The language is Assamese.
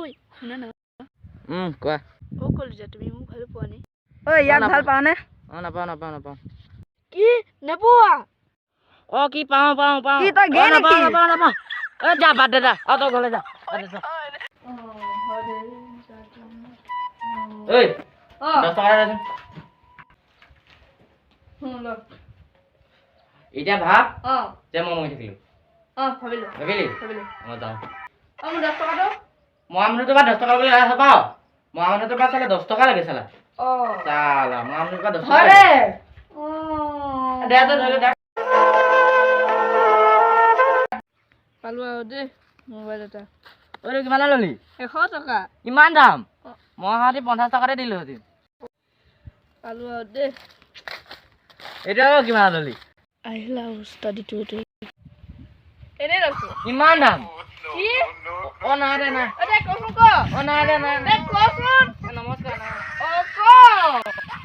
ঐ শুনা না কোৱা ও কলিজা তুমি মোক ভাল পোৱা নে ঐ ইয়াক ভাল পাও নে নাপাওঁ কি নেপোৱা কি পাওঁ কি তই গে নেকি নাপাওঁ যা বাদ দে যা তই ঘৰলে যা ঐ 10 টকা দে এতিয়া ভাব যে মই মৰি থাকিলো ভাবিলো ভাবিলি ভাবিলো মই যাওঁ মোৰ 10 টকাটো মৰা মানুহটোৰ পৰা 10 টকা বুলি ৰাখা পাওঁ মৰা মানুহটোৰ পৰা চালে 10 টকা লাগে চালা চালা মৰা মানুহটোৰ পৰা 10 টকা হয় দে ধৰি দে পালো আৰু দেই মোবাইল এটা ঐ কিমান ললি 100 টকা ইমান দাম মই হাতি 50 টকাতে দিলো হতি পালো আৰু দেই এটা কিমান ললি আহিলা উস্তাদিটো এনে ৰাখো ইমান দাম কি নাই দে নাই দে কচোন ক নাই দে নাই দে কচোন নমস্কাৰ ক